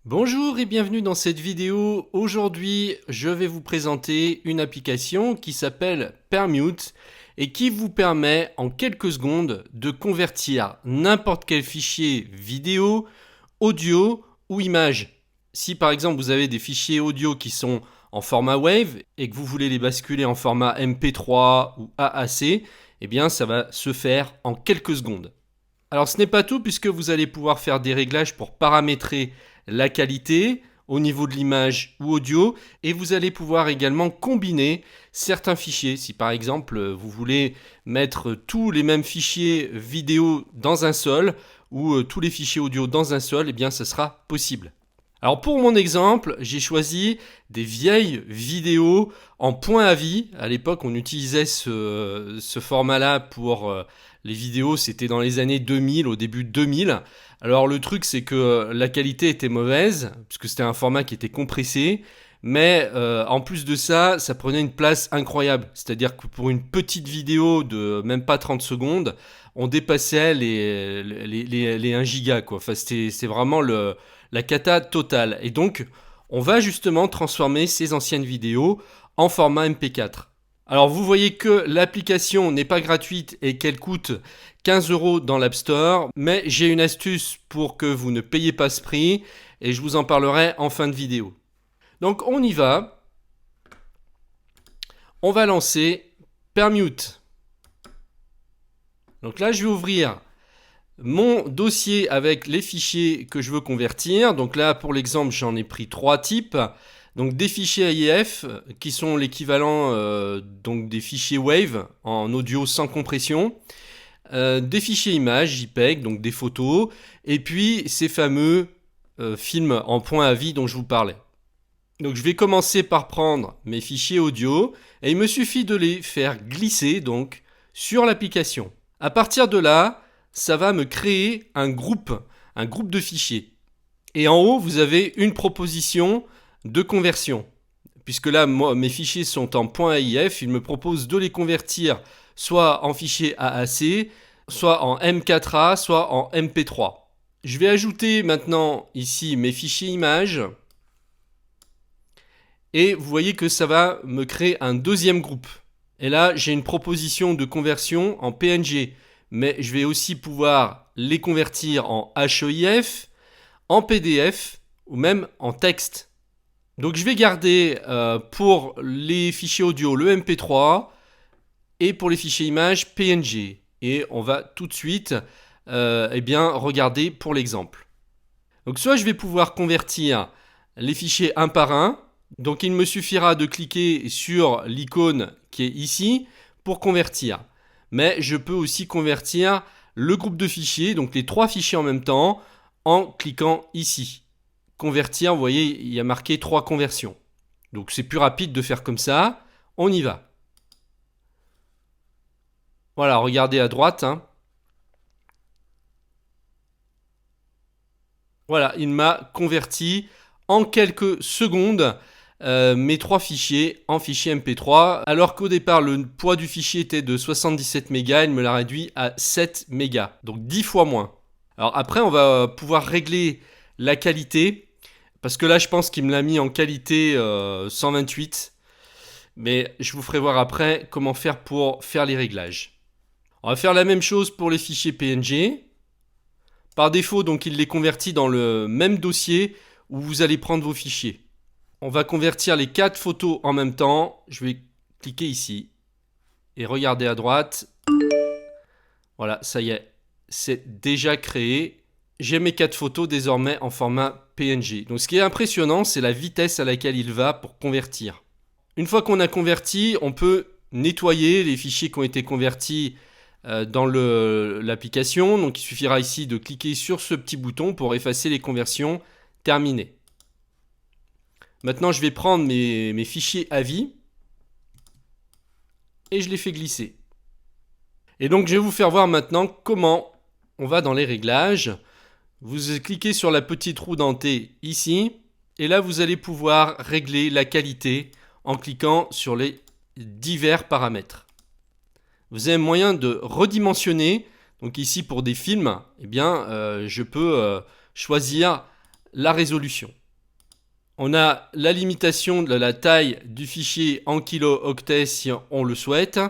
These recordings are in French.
Bonjour et bienvenue dans cette vidéo. Aujourd'hui, je vais vous présenter une application qui s'appelle Permute et qui vous permet en quelques secondes de convertir n'importe quel fichier vidéo, audio ou image. Si par exemple vous avez des fichiers audio qui sont en format Wave et que vous voulez les basculer en format MP3 ou AAC, eh bien ça va se faire en quelques secondes. Alors ce n'est pas tout puisque vous allez pouvoir faire des réglages pour paramétrer la qualité au niveau de l'image ou audio et vous allez pouvoir également combiner certains fichiers. Si par exemple vous voulez mettre tous les mêmes fichiers vidéo dans un seul ou tous les fichiers audio dans un seul, eh bien ce sera possible. Alors pour mon exemple, j'ai choisi des vieilles vidéos en point à vie. À l'époque, on utilisait ce format-là pour les vidéos, c'était dans les années 2000, au début de 2000. Alors le truc, c'est que la qualité était mauvaise, puisque c'était un format qui était compressé. Mais en plus de ça, ça prenait une place incroyable. C'est-à-dire que pour une petite vidéo de même pas 30 secondes, on dépassait les 1 giga, quoi. Enfin, c'est vraiment la cata totale. Et donc, on va justement transformer ces anciennes vidéos en format MP4. Alors, vous voyez que l'application n'est pas gratuite et qu'elle coûte 15 € dans l'App Store, mais j'ai une astuce pour que vous ne payiez pas ce prix et je vous en parlerai en fin de vidéo. Donc, on y va. On va lancer Permute. Donc là, je vais ouvrir mon dossier avec les fichiers que je veux convertir. Donc là, pour l'exemple, j'en ai pris 3 types. Donc des fichiers AIF qui sont l'équivalent donc des fichiers Wave en audio sans compression. Des fichiers images JPEG, donc des photos. Et puis ces fameux films en point à vie dont je vous parlais. Donc je vais commencer par prendre mes fichiers audio et il me suffit de les faire glisser donc sur l'application. À partir de là, ça va me créer un groupe de fichiers. Et en haut, vous avez une proposition de conversion. Puisque là, moi, mes fichiers sont en .aif, il me propose de les convertir soit en fichier AAC, soit en M4A, soit en MP3. Je vais ajouter maintenant ici mes fichiers images. Et vous voyez que ça va me créer un deuxième groupe. Et là, j'ai une proposition de conversion en PNG. Mais je vais aussi pouvoir les convertir en HEIF, en PDF ou même en texte. Donc je vais garder pour les fichiers audio le MP3 et pour les fichiers images PNG. Et on va tout de suite regarder pour l'exemple. Donc soit je vais pouvoir convertir les fichiers un par un. Donc il me suffira de cliquer sur l'icône qui est ici pour convertir. Mais je peux aussi convertir le groupe de fichiers, donc les 3 fichiers en même temps, en cliquant ici. Convertir, vous voyez, il y a marqué 3 conversions. Donc c'est plus rapide de faire comme ça. On y va. Voilà, regardez à droite. Voilà, il m'a converti en quelques secondes mes 3 fichiers en fichier MP3, alors qu'au départ le poids du fichier était de 77 mégas, il me l'a réduit à 7 mégas, donc 10 fois moins. Alors après on va pouvoir régler la qualité, parce que là je pense qu'il me l'a mis en qualité 128, mais je vous ferai voir après comment faire pour faire les réglages. On va faire la même chose pour les fichiers PNG. Par défaut, donc il les convertit dans le même dossier où vous allez prendre vos fichiers. On va convertir les 4 photos en même temps. Je vais cliquer ici et regarder à droite. Voilà, ça y est, c'est déjà créé. J'ai mes 4 photos désormais en format PNG. Donc ce qui est impressionnant, c'est la vitesse à laquelle il va pour convertir. Une fois qu'on a converti, on peut nettoyer les fichiers qui ont été convertis dans l'application. Donc il suffira ici de cliquer sur ce petit bouton pour effacer les conversions terminées. Maintenant, je vais prendre mes fichiers à vie et je les fais glisser. Et donc, je vais vous faire voir maintenant comment on va dans les réglages. Vous cliquez sur la petite roue dentée ici et là, vous allez pouvoir régler la qualité en cliquant sur les divers paramètres. Vous avez moyen de redimensionner. Donc ici, pour des films, eh bien, je peux choisir la résolution. On a la limitation de la taille du fichier en kilo-octets si on le souhaite.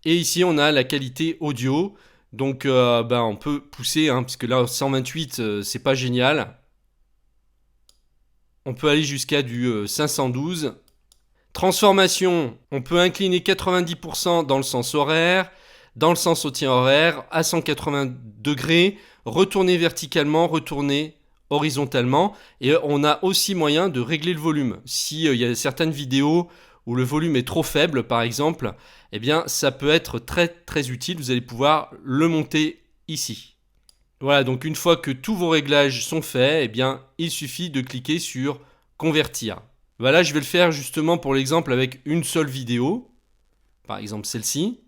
Et ici, on a la qualité audio. Donc, on peut pousser, parce que là, 128, c'est pas génial. On peut aller jusqu'à du 512. Transformation, on peut incliner 90% dans le sens horaire, dans le sens anti-horaire, à 180 degrés, retourner verticalement, retourner horizontalement. Et on a aussi moyen de régler le volume. Si il y a certaines vidéos où le volume est trop faible, par exemple, eh bien, ça peut être très très utile. Vous allez pouvoir le monter ici. Voilà, donc une fois que tous vos réglages sont faits, eh bien, il suffit de cliquer sur convertir. Voilà, je vais le faire justement pour l'exemple avec une seule vidéo. Par exemple celle-ci.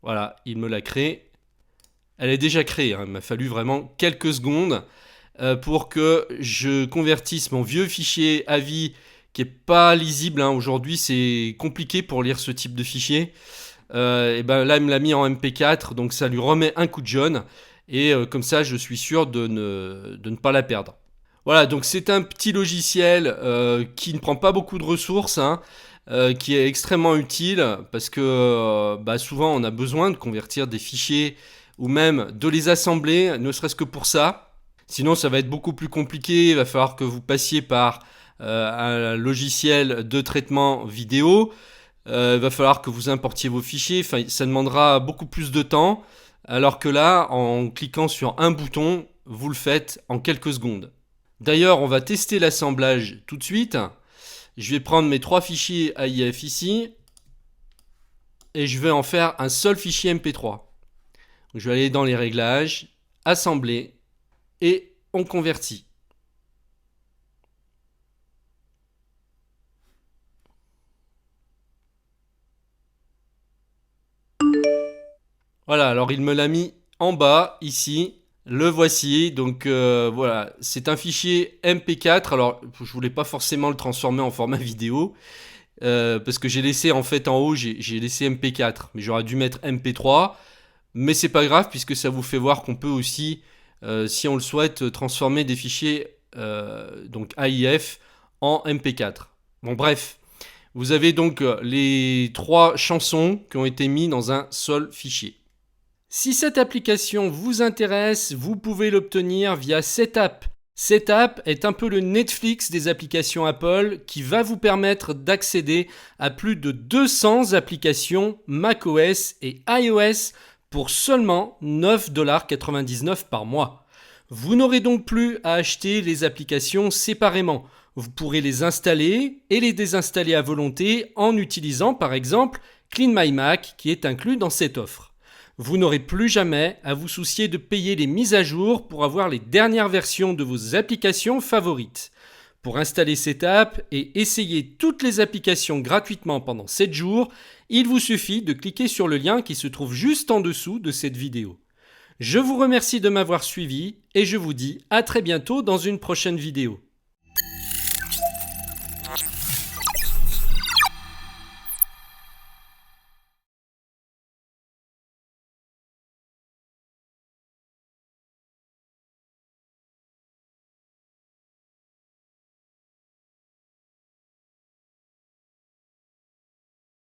Voilà, il me l'a créée. Elle est déjà créée, il m'a fallu vraiment quelques secondes pour que je convertisse mon vieux fichier AVI qui n'est pas lisible. Aujourd'hui, c'est compliqué pour lire ce type de fichier. Là, il me l'a mis en MP4, donc ça lui remet un coup de jaune. Et comme ça, je suis sûr de ne pas la perdre. Voilà, donc c'est un petit logiciel qui ne prend pas beaucoup de ressources, qui est extrêmement utile parce que souvent on a besoin de convertir des fichiers ou même de les assembler, ne serait-ce que pour ça. Sinon, ça va être beaucoup plus compliqué. Il va falloir que vous passiez par un logiciel de traitement vidéo. Il va falloir que vous importiez vos fichiers. Enfin, ça demandera beaucoup plus de temps. Alors que là, en cliquant sur un bouton, vous le faites en quelques secondes. D'ailleurs, on va tester l'assemblage tout de suite. Je vais prendre mes 3 fichiers AIF ici. Et je vais en faire un seul fichier MP3. Je vais aller dans les réglages, assembler, et on convertit. Voilà, alors il me l'a mis en bas, ici. Le voici, donc voilà, c'est un fichier MP4. Alors, je voulais pas forcément le transformer en format vidéo, parce que j'ai laissé en fait en haut, j'ai laissé MP4, mais j'aurais dû mettre MP3. Mais c'est pas grave puisque ça vous fait voir qu'on peut aussi, si on le souhaite, transformer des fichiers donc AIF en MP4. Bon bref, vous avez donc les 3 chansons qui ont été mises dans un seul fichier. Si cette application vous intéresse, vous pouvez l'obtenir via Setapp. Setapp est un peu le Netflix des applications Apple qui va vous permettre d'accéder à plus de 200 applications macOS et iOS pour seulement 9,99$ par mois. Vous n'aurez donc plus à acheter les applications séparément. Vous pourrez les installer et les désinstaller à volonté en utilisant par exemple Clean My Mac qui est inclus dans cette offre. Vous n'aurez plus jamais à vous soucier de payer les mises à jour pour avoir les dernières versions de vos applications favorites. Pour installer Setapp et essayer toutes les applications gratuitement pendant 7 jours, il vous suffit de cliquer sur le lien qui se trouve juste en dessous de cette vidéo. Je vous remercie de m'avoir suivi et je vous dis à très bientôt dans une prochaine vidéo.